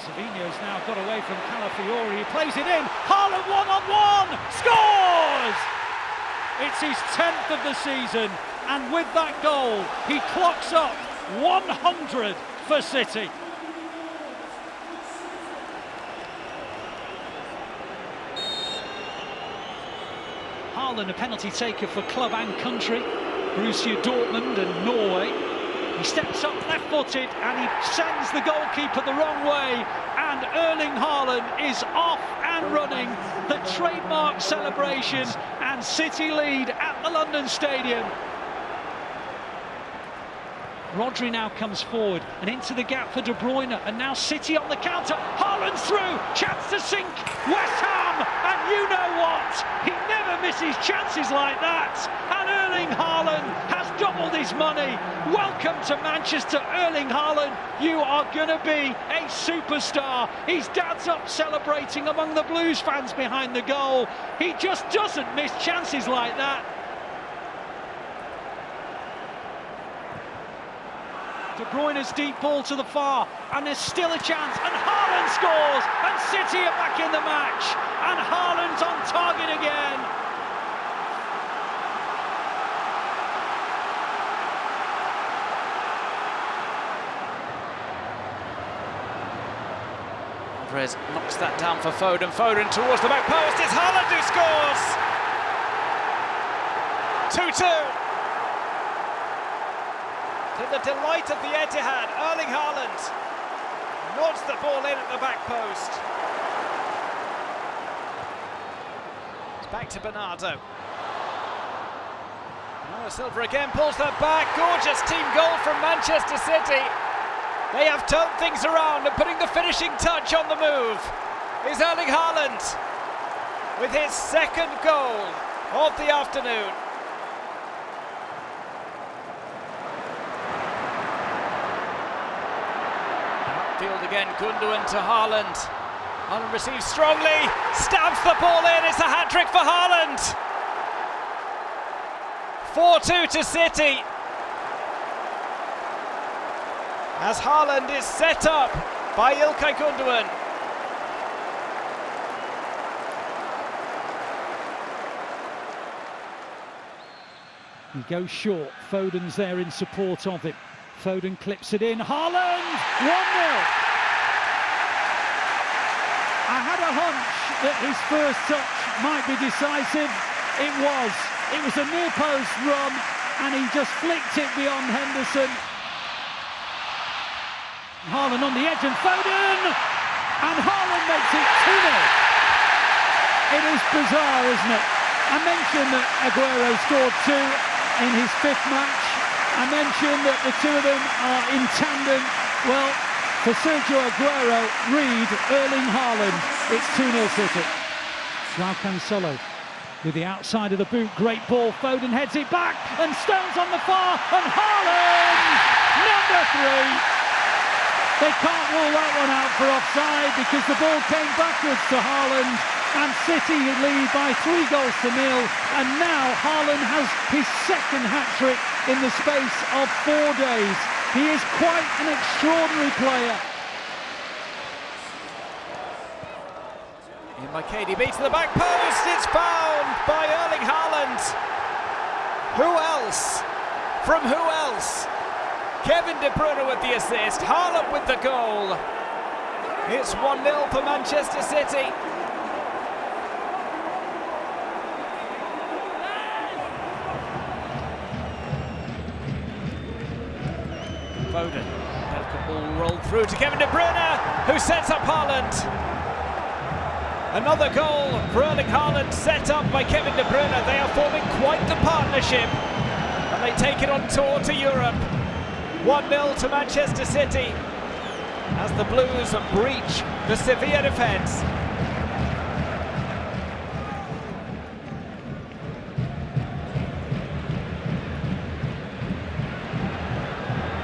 Savino's now got away from Calafiori, he plays it in, Haaland one-on-one, scores! It's his 10th of the season, and with that goal, he clocks up 100 for City. Haaland, a penalty taker for club and country, Borussia Dortmund and Norway. He steps up left-footed and he sends the goalkeeper the wrong way, and Erling Haaland is off and running. The trademark celebration, and City lead at the London Stadium. Rodri now comes forward and into the gap for De Bruyne, and now City on the counter. Haaland's through, chance to sink West Ham, and you know what? He never misses chances like that, and Erling Haaland has doubled his money. Welcome to Manchester, Erling Haaland. You are going to be a superstar. His dad's up celebrating among the Blues fans behind the goal. He just doesn't miss chances like that. De Bruyne's deep ball to the far, and there's still a chance, and Haaland scores, and City are back in the match, and Haaland's on target again. Ramirez knocks that down for Foden. Foden towards the back post. It's Haaland who scores. 2-2. To the delight of the Etihad, Erling Haaland nods the ball in at the back post. It's back to Bernardo. Noah Silva again pulls that back. Gorgeous team goal from Manchester City. They have turned things around, and putting the finishing touch on the move is Erling Haaland with his second goal of the afternoon. Field again, Gundogan to Haaland. Haaland receives strongly, stabs the ball in, it's a hat-trick for Haaland. 4-2 to City. As Haaland is set up by Ilkay Gundogan. He goes short, Foden's there in support of him. Foden clips it in, Haaland, 1-0. I had a hunch that his first touch might be decisive. It was a near post run, and he just flicked it beyond Henderson. Haaland on the edge, and Foden, and Haaland makes it 2-0. It is bizarre, isn't it? I mentioned that Aguero scored 2 in his 5th match. I mentioned that the two of them are in tandem. Well, for Sergio Aguero, Reed, Erling Haaland, it's 2-0 City. João Cancelo with the outside of the boot, great ball, Foden heads it back, and Stones on the far, and Haaland, number 3. They can't rule that one out for offside because the ball came backwards to Haaland, and City lead by 3-0, and now Haaland has his second hat-trick in the space of 4 days. He is quite an extraordinary player. In by KDB to the back post, it's found by Erling Haaland. Who else? From who else? Kevin De Bruyne with the assist, Haaland with the goal. It's 1-0 for Manchester City. Foden, delicate ball rolled through to Kevin De Bruyne, who sets up Haaland. Another goal for Erling Haaland, set up by Kevin De Bruyne. They are forming quite the partnership, and they take it on tour to Europe. 1-0 to Manchester City as the Blues breach the Sevilla defence.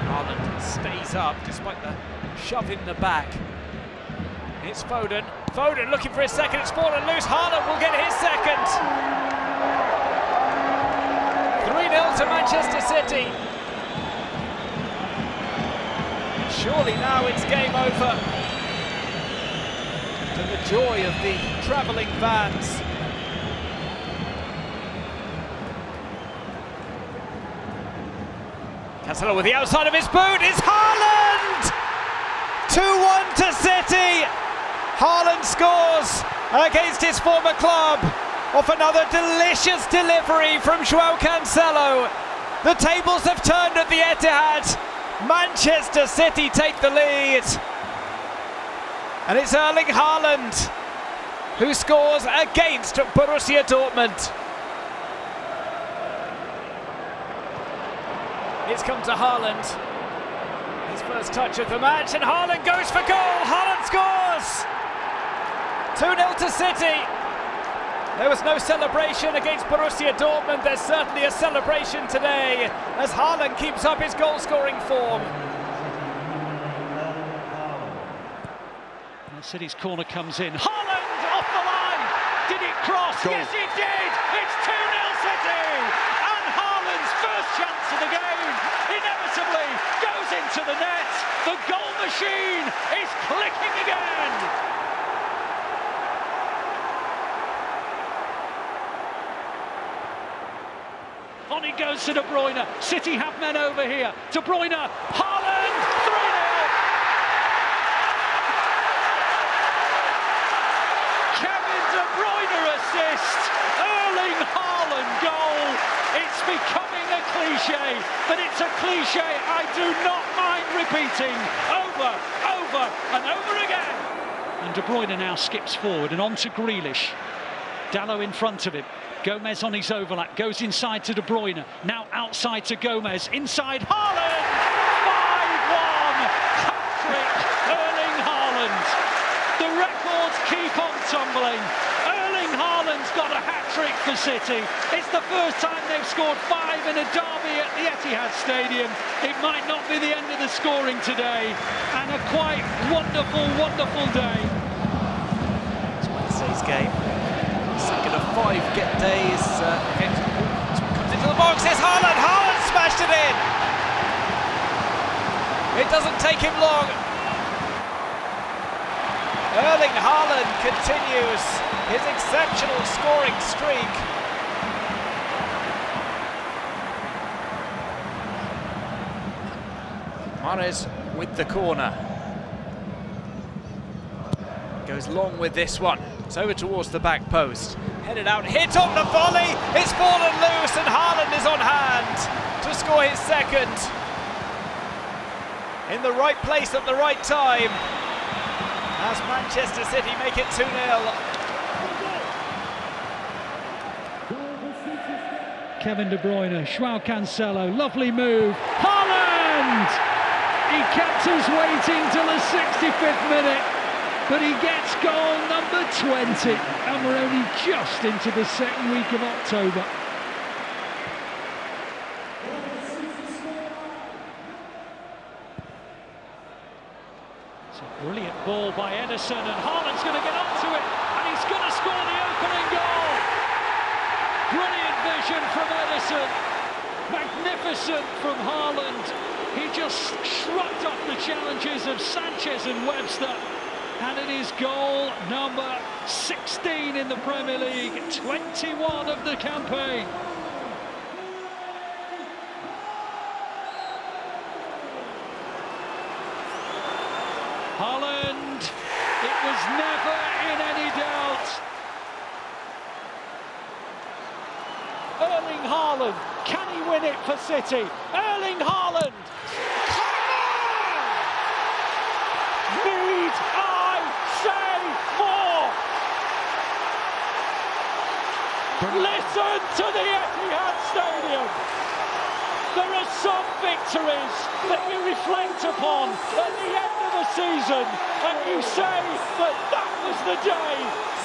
Haaland stays up despite the shove in the back. It's Foden. Foden looking for his second, it's fallen loose. Haaland will get his second. 3-0 to Manchester City. Surely now it's game over. to the joy of the travelling fans. Cancelo with the outside of his boot, it's Haaland! 2-1 to City! Haaland scores against his former club off another delicious delivery from João Cancelo. The tables have turned at the Etihad. Manchester City take the lead. And it's Erling Haaland who scores against Borussia Dortmund. It's come to Haaland. His first touch of the match, and Haaland goes for goal. Haaland scores! 2-0 to City. There was no celebration against Borussia Dortmund. There's certainly a celebration today as Haaland keeps up his goal-scoring form. City's corner comes in. Haaland off the line. Did it cross? Goal. Yes, it did. It's 2-0 City. And Haaland's first chance of the game inevitably goes into the net. The goal machine is clicking again. On it goes to De Bruyne. City have men over here. De Bruyne, Haaland, 3-0. Kevin De Bruyne assist. Erling Haaland goal. It's becoming a cliche, but it's a cliche I do not mind repeating over and over again. And De Bruyne now skips forward and on to Grealish. Dalot in front of him. Gomez on his overlap, goes inside to De Bruyne, now outside to Gomez, inside Haaland! 5-1! Hat-trick, Erling Haaland! The records keep on tumbling. Erling Haaland's got a hat-trick for City. It's the first time they've scored 5 in a derby at the Etihad Stadium. It might not be the end of the scoring today, and a quite wonderful day. It's Wednesday's game. Second of 5 days comes into the box, it's Haaland! Haaland smashed it in! It doesn't take him long. Erling Haaland continues his exceptional scoring streak. Mahrez with the corner. Goes long with this one. It's over towards the back post. Headed out, hit on the volley. It's fallen loose and Haaland is on hand to score his second. In the right place at the right time. As Manchester City make it 2-0. Kevin De Bruyne, João Cancelo, lovely move. Haaland! He kept us waiting till the 65th minute. But he gets goal number 20, and we're only just into the second week of October. It's a brilliant ball by Ederson, and Haaland's going to get onto it, and he's going to score the opening goal. Brilliant vision from Ederson, magnificent from Haaland. He just shrugged off the challenges of Sanchez and Webster. And it is goal number 16 in the Premier League, 21 of the campaign. Haaland, it was never in any doubt. Erling Haaland, can he win it for City? Erling Haaland! Need I say more? Listen to the Etihad Stadium. There are some victories that you reflect upon at the end of the season and you say that that was the day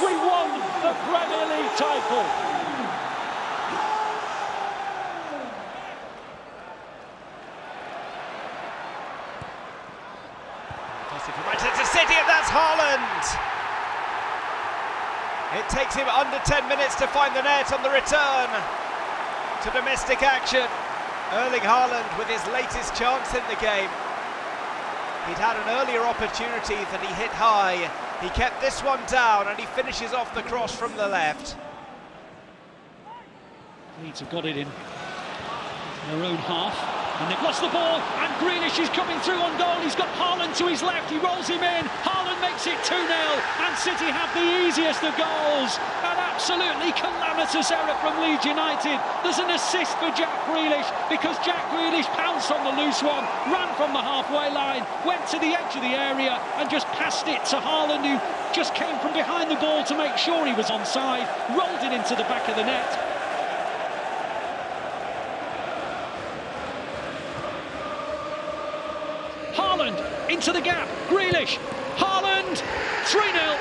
we won the Premier League title. For Manchester City, and that's Haaland. It takes him under 10 minutes to find the net on the return to domestic action. Erling Haaland with his latest chance in the game. He'd had an earlier opportunity that he hit high. He kept this one down and he finishes off the cross from the left. Leeds have got it in their own half, and they've lost the ball, and Grealish is coming through on goal. He's got Haaland to his left, he rolls him in, Haaland makes it 2-0, and City have the easiest of goals. An absolutely calamitous error from Leeds United. There's an assist for Jack Grealish, because Jack Grealish pounced on the loose one, ran from the halfway line, went to the edge of the area, and just passed it to Haaland, who just came from behind the ball to make sure he was onside, rolled it into the back of the net. Haaland into the gap, Grealish, Haaland, 3-0.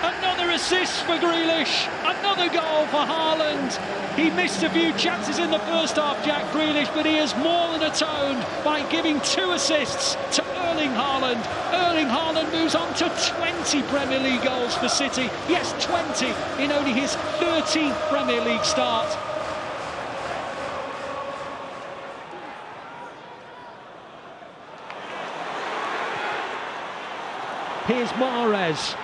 Another assist for Grealish, another goal for Haaland. He missed a few chances in the first half, Jack Grealish, but he has more than atoned by giving 2 assists to Erling Haaland. Erling Haaland moves on to 20 Premier League goals for City. Yes, 20 in only his 13th Premier League start. Here's Mahrez.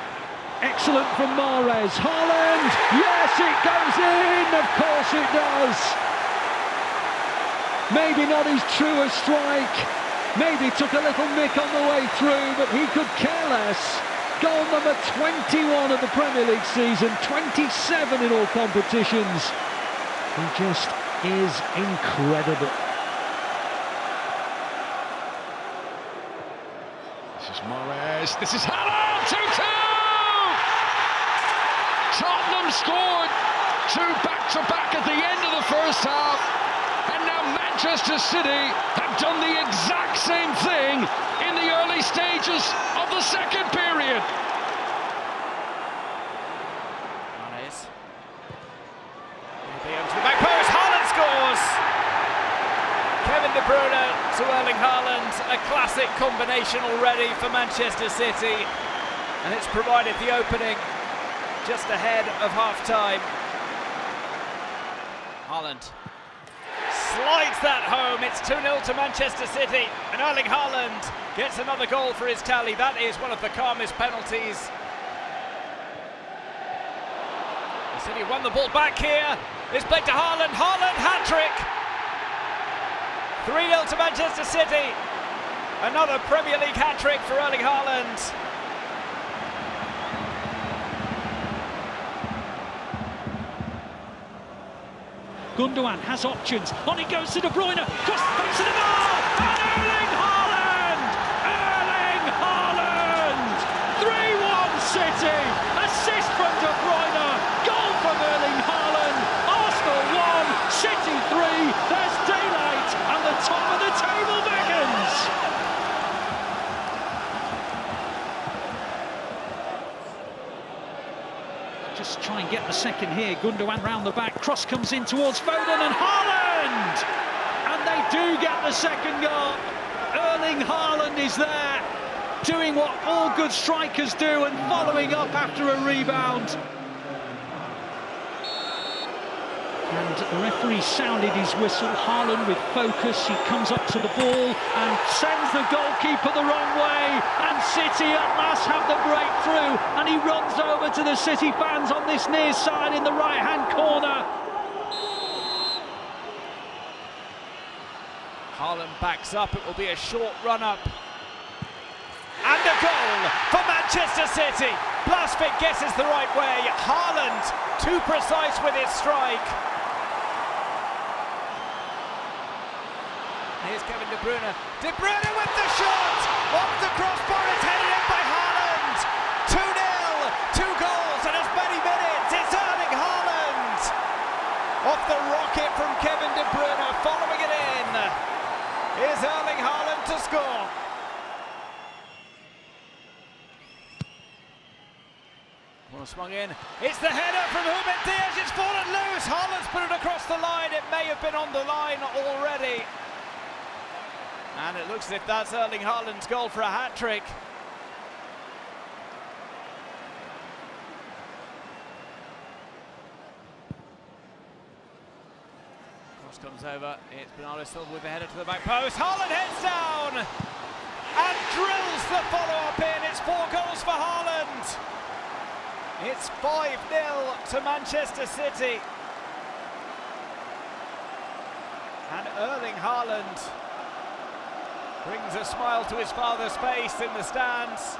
Excellent from Mahrez. Haaland! Yes, it goes in! Of course it does! Maybe not his truest strike. Maybe took a little mick on the way through, but he could care less. Goal number 21 of the Premier League season, 27 in all competitions. He just is incredible. This is Mahrez, this is Haaland, 2-2! Tottenham scored 2 back-to-back at the end of the first half, and now Manchester City have done the exact same thing in the early stages of the second period. Mahrez. To the back post, Haaland scores! Kevin De Bruyne to Erling Haaland, a classic combination already for Manchester City, and it's provided the opening just ahead of half-time. Haaland slides that home, it's 2-0 to Manchester City, and Erling Haaland gets another goal for his tally. That is one of the calmest penalties. City won the ball back here, it's played to Haaland, Haaland hat-trick! 3-0 to Manchester City. Another Premier League hat-trick for Erling Haaland. Gundogan has options. On he goes to De Bruyne. Cross the face of the ball. And Erling Haaland! Erling Haaland! 3-1 City. Assist from De Bruyne. Goal from Erling Haaland. Arsenal 1, City 3. There's daylight and the top of the table beckons. Just try and get the second here. Gundogan round the back. Cross comes in towards Foden and Haaland! And they do get the second goal. Erling Haaland is there, doing what all good strikers do and following up after a rebound. And the referee sounded his whistle. Haaland with focus, he comes up to the ball and sends the goalkeeper the wrong way. And City at last have the breakthrough, and he runs over to the City fans on this near side in the right-hand corner. Haaland backs up, it will be a short run-up. And a goal for Manchester City. Blasvik guesses the right way. Haaland too precise with his strike. Here's Kevin De Bruyne. De Bruyne with the shot! Off the crossbar, it's headed in by Haaland! 2-0, 2 goals in as many minutes, it's Erling Haaland! Off the rocket from Kevin De Bruyne, following it in. Here's Erling Haaland to score. Well swung in, it's the header from Ruben Dias, it's fallen loose, Haaland's put it across the line, it may have been on the line already. And it looks as if that's Erling Haaland's goal for a hat-trick. Cross comes over, it's Bernardo Silva with the header to the back post, Haaland heads down! and drills the follow-up in. It's 4 goals for Haaland. It's 5-0 to Manchester City. And Erling Haaland brings a smile to his father's face in the stands.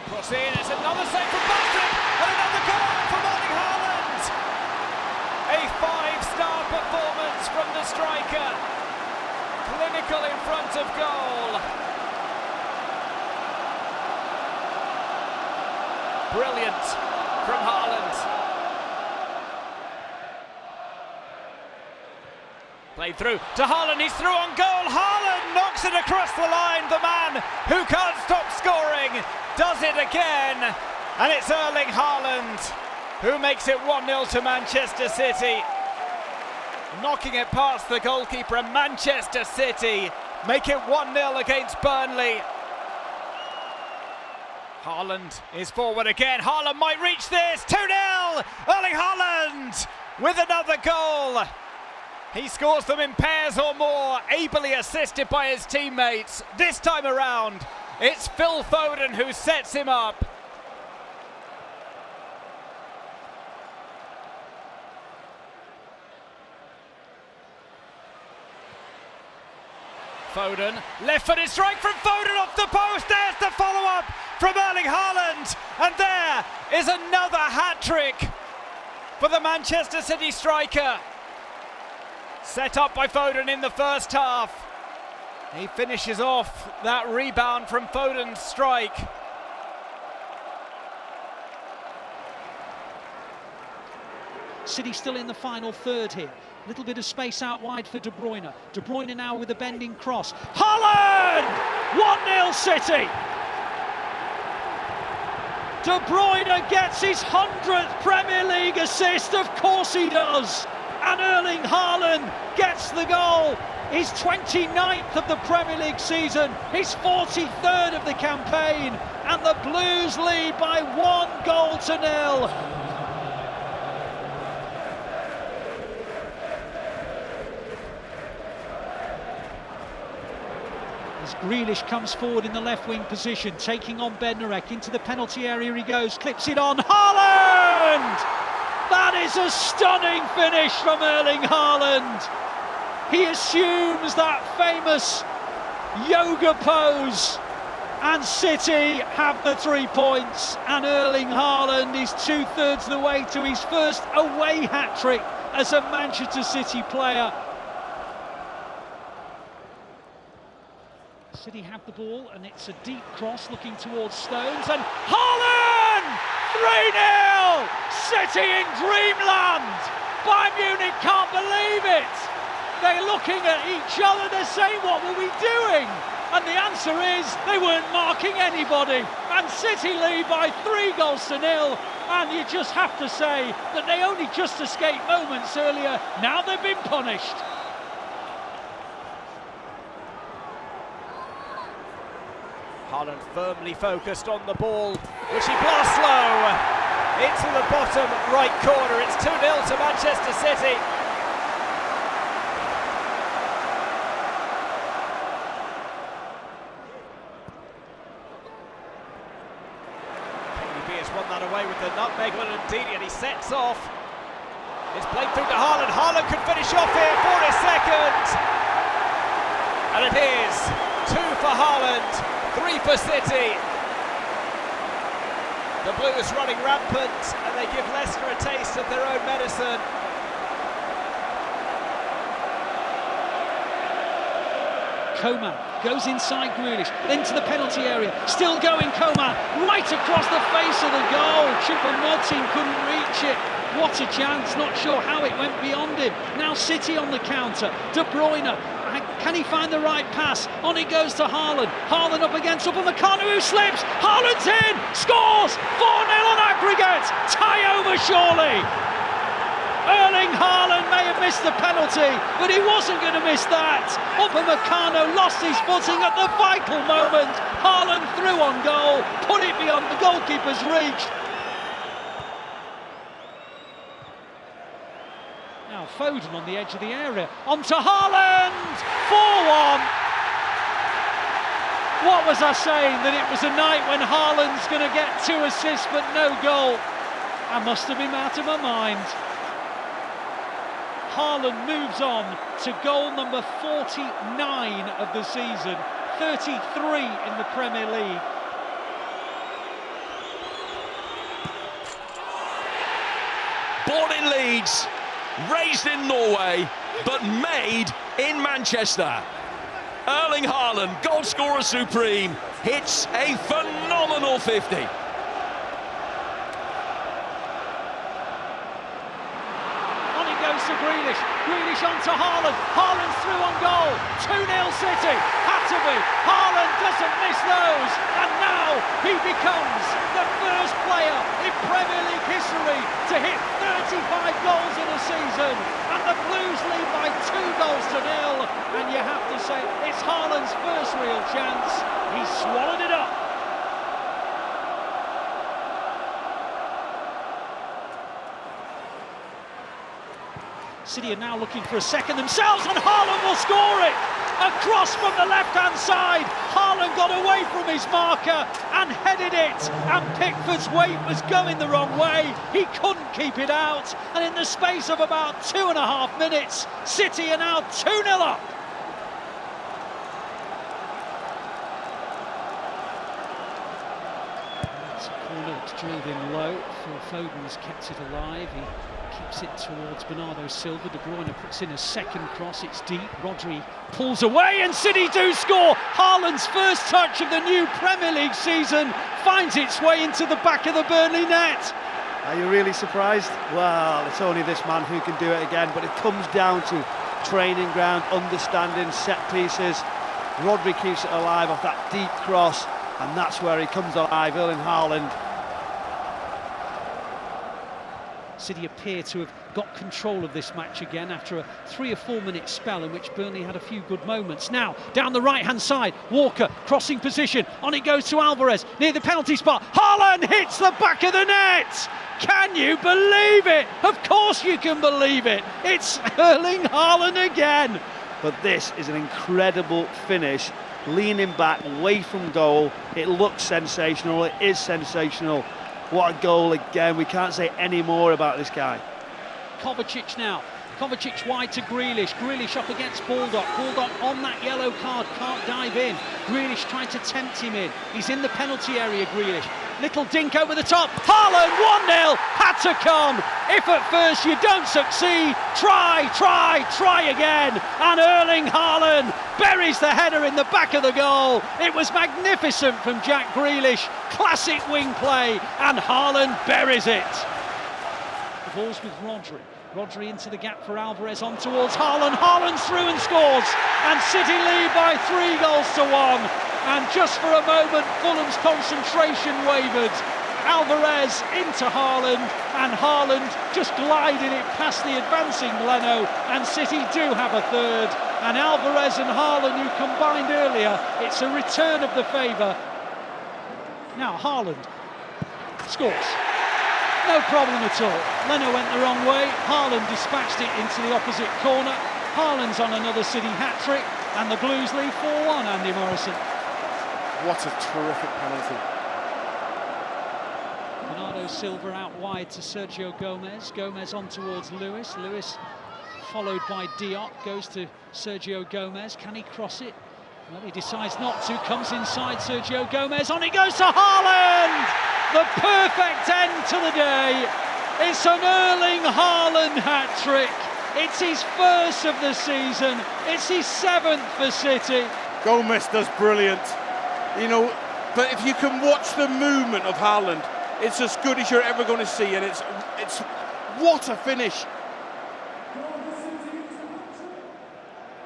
Cross in, it's another save from Boston, and another goal from Erling Haaland. A 5-star performance from the striker. Clinical in front of goal. Brilliant from Haaland. Played through to Haaland, he's through on goal. Haaland knocks it across the line. The man who can't stop scoring does it again. And it's Erling Haaland who makes it 1-0 to Manchester City. Knocking it past the goalkeeper, and Manchester City make it 1-0 against Burnley. Haaland is forward again. Haaland might reach this. 2-0. Erling Haaland with another goal. He scores them in pairs or more, ably assisted by his teammates. This time around, it's Phil Foden who sets him up. Foden, left-footed strike from Foden off the post. There's the follow-up from Erling Haaland. And there is another hat-trick for the Manchester City striker. Set up by Foden in the first half. He finishes off that rebound from Foden's strike. City still in the final third here. Little bit of space out wide for De Bruyne. De Bruyne now with a bending cross. Haaland! 1-0 City! De Bruyne gets his 100th Premier League assist. Of course he does. And Erling Haaland gets the goal. His 29th of the Premier League season, his 43rd of the campaign, and the Blues lead by 1-0. As Grealish comes forward in the left wing position, taking on Bednarek into the penalty area he goes, clips it on, Haaland! That is a stunning finish from Erling Haaland. He assumes that famous yoga pose, and City have the 3 points, and Erling Haaland is 2/3 the way to his first away hat-trick as a Manchester City player. City have the ball, and it's a deep cross looking towards Stones, and Haaland! 3-0! City in dreamland! Bayern Munich can't believe it! They're looking at each other, they're saying, what were we doing? And the answer is, they weren't marking anybody. And City lead by 3-0, and you just have to say that they only just escaped moments earlier, now they've been punished. Haaland firmly focused on the ball, which he blasts low into the bottom right corner. It's 2-0 to Manchester City. KDB has won that away with the nutmeg on Ndidi, and he sets off. It's played through to Haaland. Haaland could finish off here for a second. And it is 2 for Haaland. 3 for City. The Blues running rampant, and they give Leicester a taste of their own medicine. Coman goes inside Grealish, into the penalty area, still going Coman, right across the face of the goal. Choupo-Moting couldn't reach it. What a chance, not sure how it went beyond him. Now City on the counter, De Bruyne. Can he find the right pass? On it goes to Haaland. Haaland up against Upamecano, who slips. Haaland's in, scores! 4-0 on aggregate. Tie over surely. Erling Haaland may have missed the penalty, but he wasn't going to miss that. Upamecano lost his footing at the vital moment. Haaland through on goal, put it beyond the goalkeeper's reach. Now Now Foden on the edge of the area, onto Haaland, 4-1. What was I saying? That it was a night when Haaland's going to get 2 assists but no goal. I must have been out of my mind. Haaland moves on to goal number 49 of the season, 33 in the Premier League. Born in Leeds, raised in Norway, but made in Manchester. Erling Haaland, goal scorer supreme, hits a phenomenal 50. On it goes to Grealish. Grealish onto Haaland. Haaland's through on goal. 2-0 City. Had to be. Haaland doesn't miss those. And now he becomes the first player in Premier League history to hit 35 goals in a season. And the Blues lead by 2-0. And you have to say, it's Haaland's first real chance. He swallowed it up. City are now looking for a second themselves, and Haaland will score it! A cross from the left-hand side. Haaland got away from his marker and headed it, and Pickford's weight was going the wrong way. He couldn't keep it out, and in the space of about 2.5 minutes, City are now 2-0 up. It's a corner, it's drilled in low. Phil Foden's kept it alive. He keeps it towards Bernardo Silva. De Bruyne puts in a second cross. It's deep. Rodri pulls away, and City do score. Haaland's first touch of the new Premier League season finds its way into the back of the Burnley net. Are you really surprised? Well, it's only this man who can do it again, but it comes down to training ground, understanding, set pieces. Rodri keeps it alive off that deep cross, and that's where he comes alive, Erling Haaland. City appear to have got control of this match again after a 3 or 4 minute spell in which Burnley had a few good moments. Now, down the right-hand side, Walker, crossing position, on it goes to Alvarez, near the penalty spot. Haaland hits the back of the net! Can you believe it? Of course you can believe it! It's Erling Haaland again! But this is an incredible finish, leaning back, away from goal. It looks sensational, it is sensational. What a goal again. We can't say any more about this guy. Kovacic now. Kovacic wide to Grealish. Grealish up against Baldock. Baldock on that yellow card, can't dive in. Grealish trying to tempt him in. He's in the penalty area, Grealish. Little dink over the top. Haaland, 1-0. Had to come. If at first you don't succeed, try again. And Erling Haaland buries the header in the back of the goal. It was magnificent from Jack Grealish. Classic wing play. And Haaland buries it. The ball's with Rodri. Rodri into the gap for Alvarez, on towards Haaland. Haaland's through and scores. And City lead by 3-1. And just for a moment, Fulham's concentration wavered. Alvarez into Haaland, and Haaland just glided it past the advancing Leno, and City do have a third. And Alvarez and Haaland, who combined earlier, it's a return of the favour. Now Haaland scores. No problem at all. Leno went the wrong way. Haaland dispatched it into the opposite corner. Haaland's on another City hat-trick, and the Blues lead 4-1, Andy Morrison. What a terrific penalty. Bernardo Silva out wide to Sergio Gomez. Gomez on towards Lewis. Lewis followed by Diop, goes to Sergio Gomez. Can he cross it? Well, he decides not to. Comes inside Sergio Gomez. On it goes to Haaland! The perfect end to the day. It's an Erling Haaland hat-trick. It's his first of the season. It's his 7th for City. Gomez does brilliant. You know, but if you can watch the movement of Haaland, it's as good as you're ever going to see, and it's what a finish.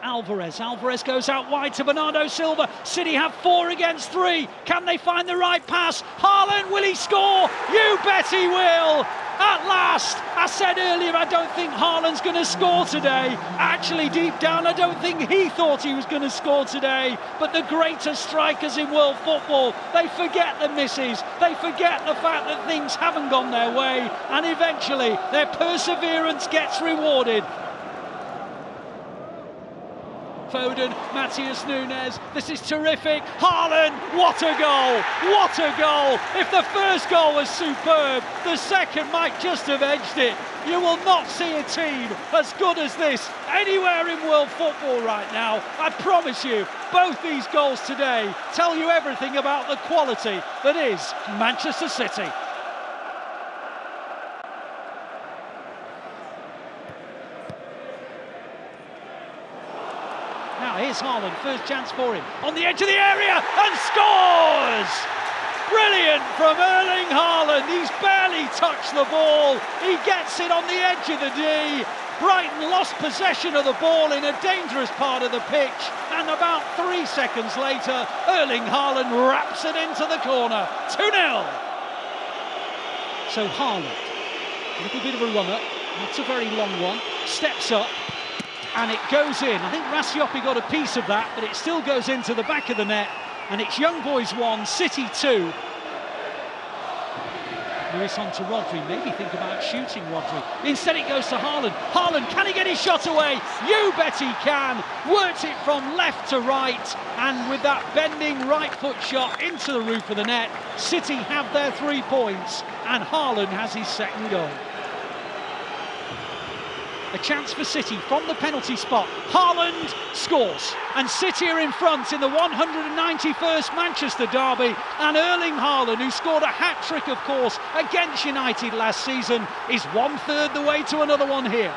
Alvarez goes out wide to Bernardo Silva. City have 4 against 3. Can they find the right pass? Haaland, will he score? You bet he will. At last, I said earlier I don't think Haaland's going to score today. Actually, deep down, I don't think he thought he was going to score today. But the greatest strikers in world football, they forget the misses. They forget the fact that things haven't gone their way. And eventually, their perseverance gets rewarded. Foden, Matheus Nunes, this is terrific. Haaland, what a goal! What a goal! If the first goal was superb, the second might just have edged it. You will not see a team as good as this anywhere in world football right now. I promise you, both these goals today tell you everything about the quality that is Manchester City. Now here's Haaland, first chance for him, on the edge of the area, and scores! Brilliant from Erling Haaland, he's barely touched the ball, he gets it on the edge of the D. Brighton lost possession of the ball in a dangerous part of the pitch, and about 3 seconds later, Erling Haaland wraps it into the corner, 2-0. So Haaland, a little bit of a runner, not a very long one, steps up, and it goes in. I think Rasiopi got a piece of that, but it still goes into the back of the net, and it's Young Boys 1, City 2. Lewis on to Rodri, maybe think about shooting Rodri. Instead it goes to Haaland. Haaland, can he get his shot away? You bet he can. Works it from left to right, and with that bending right foot shot into the roof of the net, City have their 3 points, and Haaland has his second goal. A chance for City from the penalty spot. Haaland scores, and City are in front in the 191st Manchester derby, and Erling Haaland, who scored a hat-trick of course against United last season, is 1/3 the way to another one here.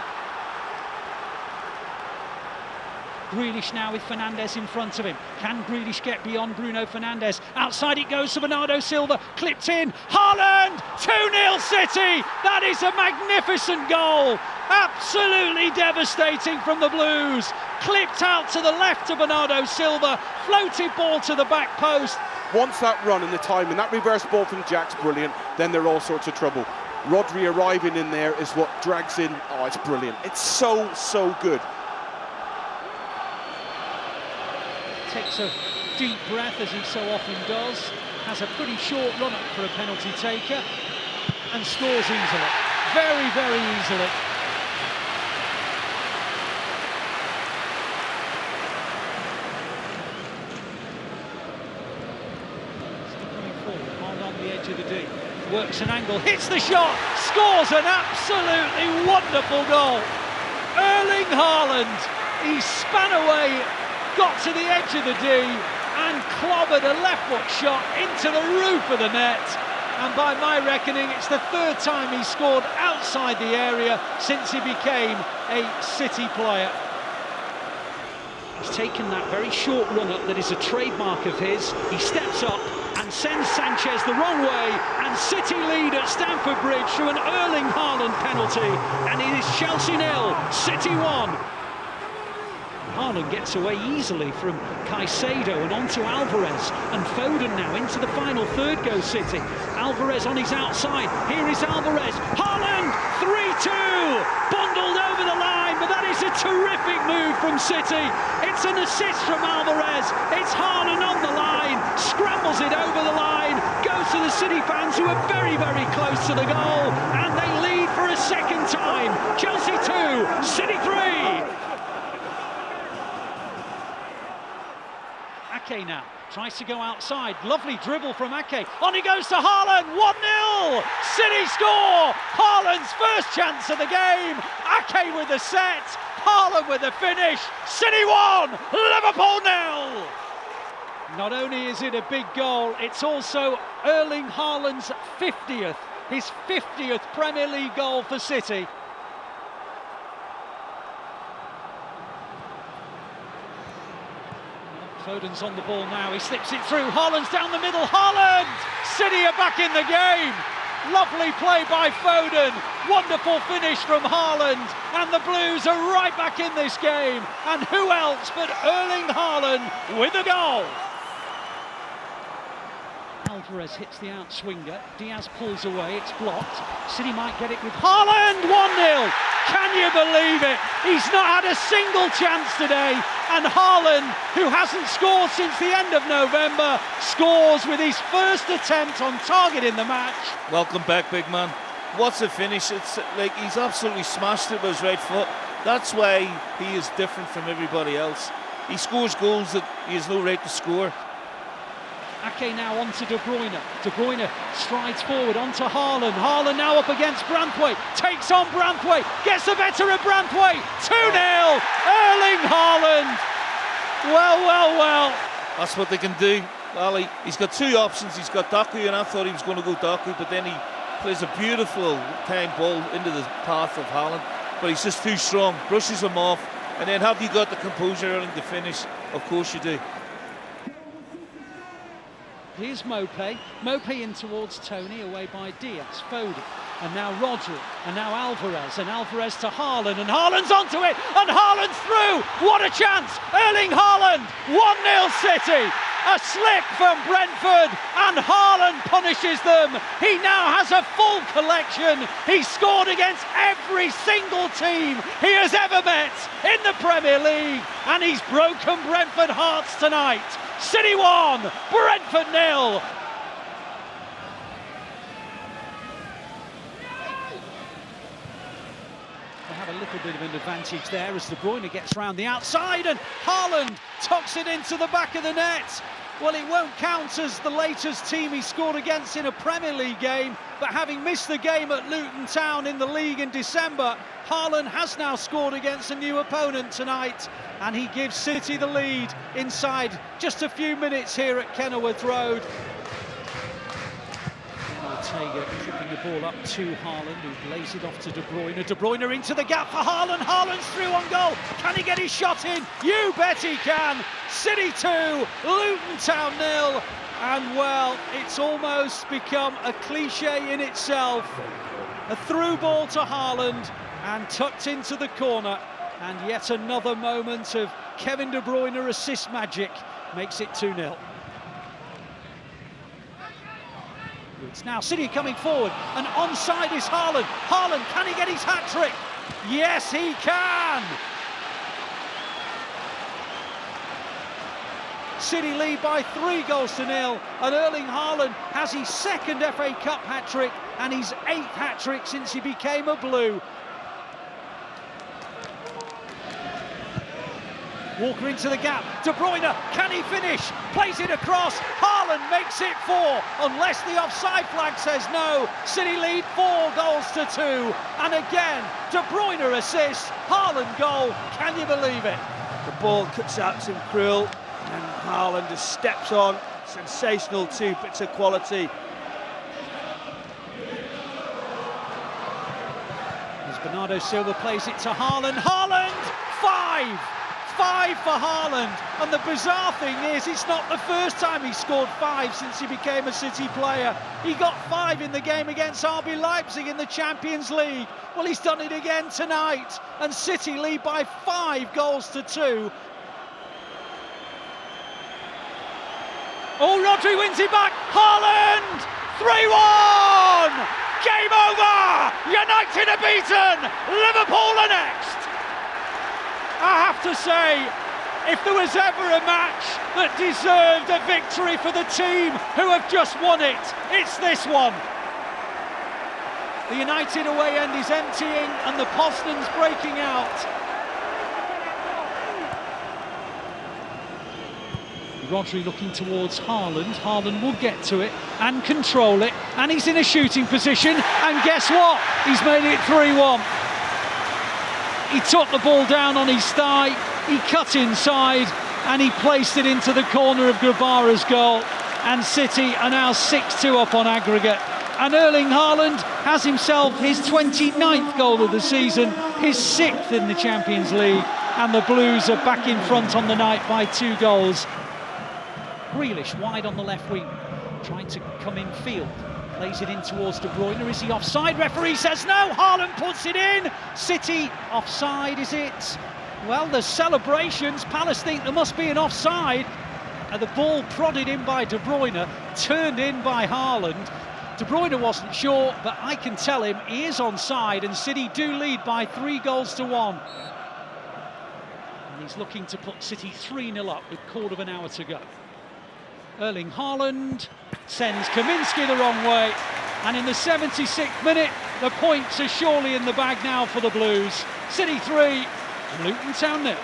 Grealish now with Fernandes in front of him. Can Grealish get beyond Bruno Fernandes? Outside it goes to Bernardo Silva, clipped in. Haaland, 2-0 City! That is a magnificent goal! Absolutely devastating from the Blues. Clipped out to the left to Bernardo Silva, floated ball to the back post. Once that run and the timing, that reverse ball from Jack's brilliant, then they're all sorts of trouble. Rodri arriving in there is what drags in. Oh, it's brilliant. It's so good. Takes a deep breath, as he so often does, has a pretty short run up for a penalty taker, and scores easily, very easily. Coming forward, on the edge of the D, works an angle, hits the shot, scores an absolutely wonderful goal. Erling Haaland, he span away, got to the edge of the D and clobbered a left foot shot into the roof of the net, and by my reckoning it's the 3rd time he scored outside the area since he became a City player. He's taken that very short run up that is a trademark of his, he steps up and sends Sanchez the wrong way, and City lead at Stamford Bridge through an Erling Haaland penalty, and it is Chelsea 0, City 1. Haaland gets away easily from Caicedo and onto Alvarez, and Foden now into the final third goes City. Alvarez on his outside, here is Alvarez, Haaland, 3-2, bundled over the line, but that is a terrific move from City. It's an assist from Alvarez, it's Haaland on the line, scrambles it over the line, goes to the City fans who are very close to the goal, and they lead for a second time. Chelsea 2, City 3. Ake now tries to go outside, lovely dribble from Ake, on he goes to Haaland, 1-0, City score, Haaland's first chance of the game, Ake with the set, Haaland with the finish, City 1, Liverpool 0. Not only is it a big goal, it's also Erling Haaland's 50th, his 50th Premier League goal for City. Foden's on the ball now, he slips it through, Haaland's down the middle, Haaland! City are back in the game! Lovely play by Foden, wonderful finish from Haaland, and the Blues are right back in this game, and who else but Erling Haaland with a goal! Alvarez hits the outswinger, Diaz pulls away, it's blocked, City might get it with Haaland, 1-0! Can you believe it? He's not had a single chance today, and Haaland, who hasn't scored since the end of November, scores with his first attempt on target in the match. Welcome back, big man. What's a finish? It's like he's absolutely smashed it with his right foot. That's why he is different from everybody else. he scores goals that he has no right to score. Ake now onto De Bruyne. De Bruyne strides forward onto Haaland. Haaland now up against Branthwaite. Takes on Branthwaite. Gets the better of Branthwaite. 2-0. Erling Haaland. Well. That's what they can do. Well, he's got two options. He's got Doku, and I thought he was going to go Doku, but then he plays a beautiful time ball into the path of Haaland. But he's just too strong. Brushes him off. And then have you got the composure, Erling, to finish? Of course you do. Here's Maupay. Maupay in towards Tony, away by Diaz, Foden, and now Rodri, and now Alvarez, and Alvarez to Haaland, and Haaland's onto it, and Haaland's through! What a chance! Erling Haaland, 1-0 City! A slip from Brentford, and Haaland punishes them. He now has a full collection. He scored against every single team he has ever met in the Premier League, and he's broken Brentford hearts tonight. City 1, Brentford 0. They have a little bit of an advantage there as De Bruyne gets round the outside and Haaland tucks it into the back of the net. Well, it won't count as the latest team he scored against in a Premier League game, but having missed the game at Luton Town in the league in December, Haaland has now scored against a new opponent tonight, and he gives City the lead inside just a few minutes here at Kenilworth Road. Ortega tripping the ball up to Haaland, who lays it off to De Bruyne. De Bruyne into the gap for Haaland. Haaland's through on goal. Can he get his shot in? You bet he can. City 2, Luton Town 0. And well, it's almost become a cliche in itself. A through ball to Haaland and tucked into the corner. And yet another moment of Kevin De Bruyne assist magic makes it 2-0. It's now City coming forward, and onside is Haaland. Haaland, can he get his hat-trick? Yes, he can! City lead by 3-0, and Erling Haaland has his second FA Cup hat-trick and his 8th hat-trick since he became a Blue. Walker into the gap, De Bruyne, can he finish? Plays it across, Haaland makes it 4, unless the offside flag says no. City lead 4-2, and again, De Bruyne assists, Haaland goal, can you believe it? The ball cuts out to Krill, and Haaland just steps on, sensational 2 bits of quality. As Bernardo Silva plays it to Haaland, Haaland, 5 for Haaland, and the bizarre thing is it's not the first time he scored 5 since he became a City player. He got 5 in the game against RB Leipzig in the Champions League. Well, he's done it again tonight, and City lead by 5-2. Oh, Rodri wins it back, Haaland, 3-1! Game over! United are beaten, Liverpool are next! I have to say, if there was ever a match that deserved a victory for the team who have just won it, it's this one. The United away end is emptying and the Poznan's breaking out. Rodri looking towards Haaland. Haaland will get to it and control it, and he's in a shooting position, and guess what? He's made it 3-1. He took the ball down on his thigh, he cut inside, and he placed it into the corner of Grabara's goal. And City are now 6-2 up on aggregate. And Erling Haaland has himself his 29th goal of the season, his 6th in the Champions League. And the Blues are back in front on the night by 2 goals. Grealish wide on the left wing, trying to come in field. Plays it in towards De Bruyne. Is he offside? Referee says no. Haaland puts it in. City offside, is it? Well, there's celebrations. Palace think there must be an offside. The ball prodded in by De Bruyne, turned in by Haaland. De Bruyne wasn't sure, but I can tell him he is onside, and City do lead by 3-1. And he's looking to put City 3-0 up with quarter of an hour to go. Erling Haaland sends Kaminski the wrong way, and in the 76th minute the points are surely in the bag now for the Blues. City 3, Luton Town 0.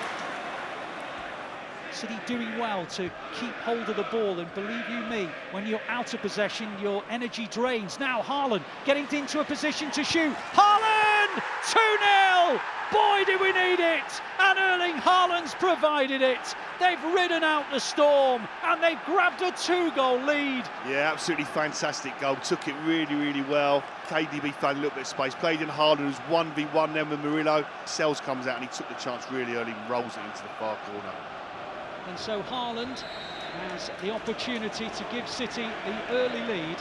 City doing well to keep hold of the ball, and believe you me, when you're out of possession, your energy drains. Now Haaland getting into a position to shoot. Haaland! 2-0! Boy, did we need it! And Erling Haaland's provided it. They've ridden out the storm and they've grabbed a 2-goal lead. Yeah, absolutely fantastic goal. Took it really, really well. KDB found a little bit of space. Played in Haaland, who's 1v1 then with Murillo. Sells comes out and he took the chance really early and rolls it into the far corner. And so Haaland has the opportunity to give City the early lead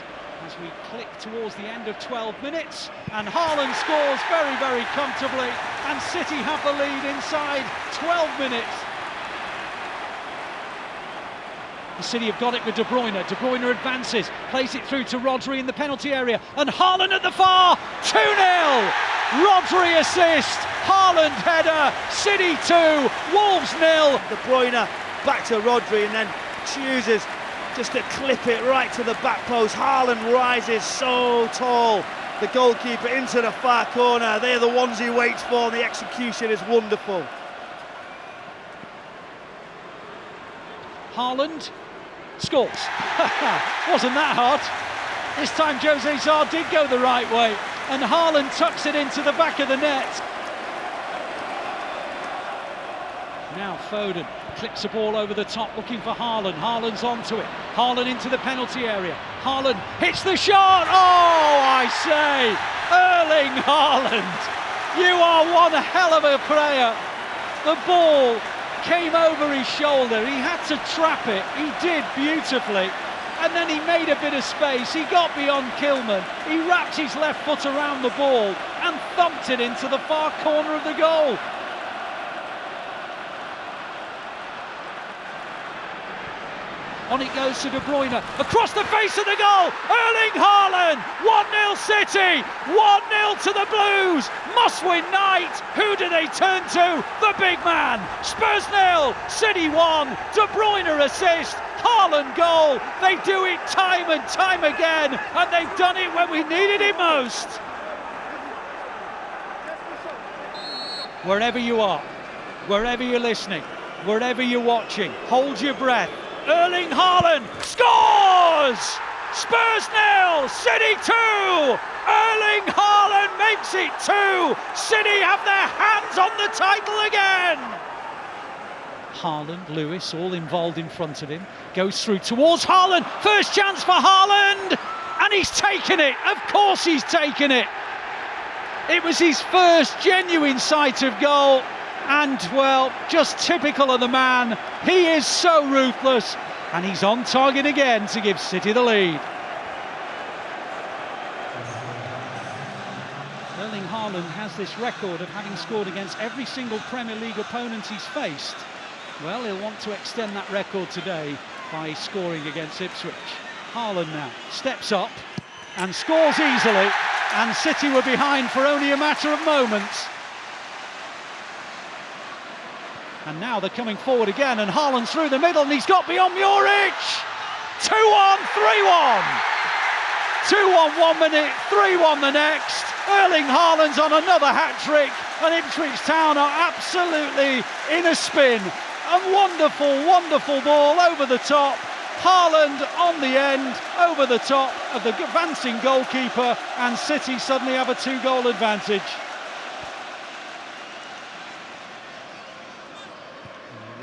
as we click towards the end of 12 minutes, and Haaland scores very, very comfortably, and City have the lead inside 12 minutes. The City have got it with De Bruyne. De Bruyne advances, plays it through to Rodri in the penalty area, and Haaland at the far. 2-0. Rodri assist. Haaland header. City 2, Wolves 0. De Bruyne back to Rodri and then chooses just to clip it right to the back post. Haaland rises so tall. The goalkeeper into the far corner. They're the ones he waits for. The execution is wonderful. Haaland scores. Wasn't that hard? This time Jose Sarr did go the right way, and Haaland tucks it into the back of the net. Now Foden clips the ball over the top, looking for Haaland. Haaland's onto it. Haaland into the penalty area. Haaland hits the shot. Oh, I say, Erling Haaland, you are one hell of a player. The ball came over his shoulder. He had to trap it. He did beautifully. And then he made a bit of space. He got beyond Kilman. He wrapped his left foot around the ball and thumped it into the far corner of the goal. On it goes to De Bruyne, across the face of the goal, Erling Haaland, 1-0 City, 1-0 to the Blues, must-win night. Who do they turn to? The big man. Spurs 0, City 1, De Bruyne assist, Haaland goal. They do it time and time again, and they've done it when we needed it most. Wherever you are, wherever you're listening, wherever you're watching, hold your breath. Erling Haaland scores! Spurs 0, City 2! Erling Haaland makes it 2! City have their hands on the title again! Haaland, Lewis, all involved in front of him, goes through towards Haaland, first chance for Haaland, and he's taken it, of course he's taken it! It was his first genuine sight of goal. And, well, just typical of the man. He is so ruthless, and he's on target again to give City the lead. Erling Haaland has this record of having scored against every single Premier League opponent he's faced. Well, he'll want to extend that record today by scoring against Ipswich. Haaland now steps up and scores easily, and City were behind for only a matter of moments. And now they're coming forward again, and Haaland's through the middle, and he's got beyond Muric. 2-1, 3-1. 2-1 1 minute, 3-1 the next. Erling Haaland's on another hat-trick, and Ipswich Town are absolutely in a spin. A wonderful, wonderful ball over the top. Haaland on the end, over the top of the advancing goalkeeper, and City suddenly have a 2-goal advantage.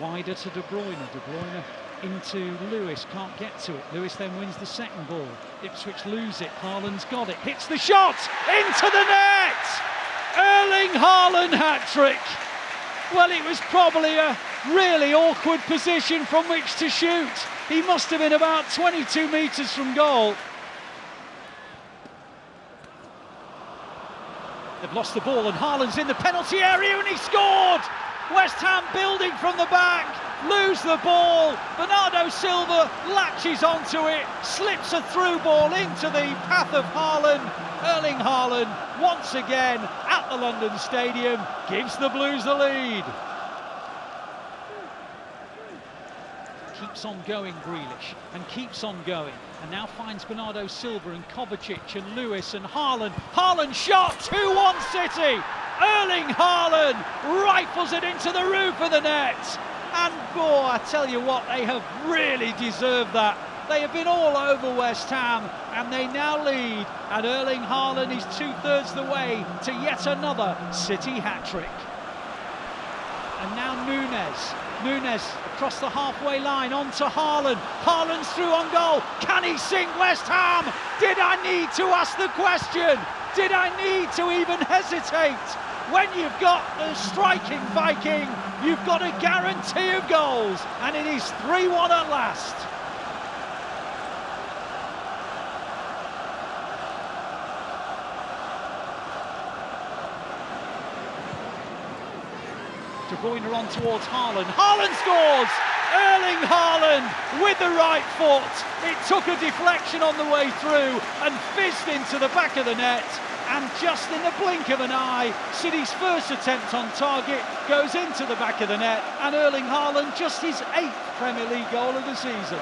Wider to De Bruyne. De Bruyne into Lewis, can't get to it. Lewis then wins the second ball. Ipswich lose it. Haaland's got it. Hits the shot into the net. Erling Haaland hat-trick. Well, it was probably a really awkward position from which to shoot. He must have been about 22 metres from goal. They've lost the ball, and Haaland's in the penalty area, and he scored. West Ham building from the back, lose the ball. Bernardo Silva latches onto it, slips a through ball into the path of Haaland. Erling Haaland, once again at the London Stadium, gives the Blues the lead. Keeps on going, Grealish, and keeps on going, and now finds Bernardo Silva and Kovacic and Lewis and Haaland. Haaland shot, 2-1 City. Erling Haaland rifles it into the roof of the net, And boy, I tell you what, they have really deserved that. They have been all over West Ham, and they now lead, and Erling Haaland is 2/3 the way to yet another City hat-trick. And now Núñez across the halfway line, on to Haaland. Haaland's through on goal. Can he sink West Ham? Did I need to ask the question? Did I need to even hesitate? When you've got a striking Viking, you've got a guarantee of goals, and it is 3-1 at last. De Bruyne on towards Haaland. Haaland scores! Erling Haaland with the right foot. It took a deflection on the way through and fizzed into the back of the net. And just in the blink of an eye, City's first attempt on target goes into the back of the net. And Erling Haaland, just his 8th Premier League goal of the season.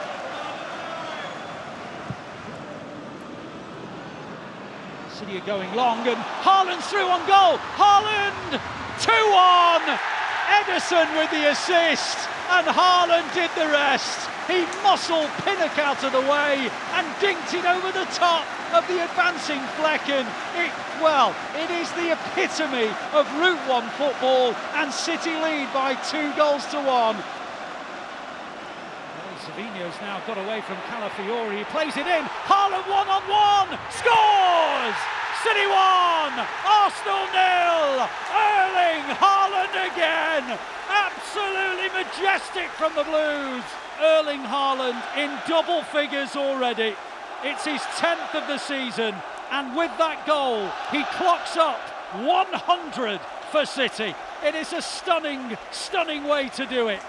City are going long, and Haaland's through on goal. Haaland, 2-1. Ederson with the assist, and Haaland did the rest. He muscled Pinnock out of the way and dinked it over the top of the advancing Flecken. It is the epitome of Route 1 football, and City lead by 2-1. Well, Savinho's now got away from Calafiori. He plays it in. Haaland 1-on-1, scores! City 1, Arsenal 0. Erling Haaland again. Absolutely majestic from the Blues. Erling Haaland in double figures already. It's his 10th of the season, and with that goal, he clocks up 100 for City. It is a stunning, stunning way to do it.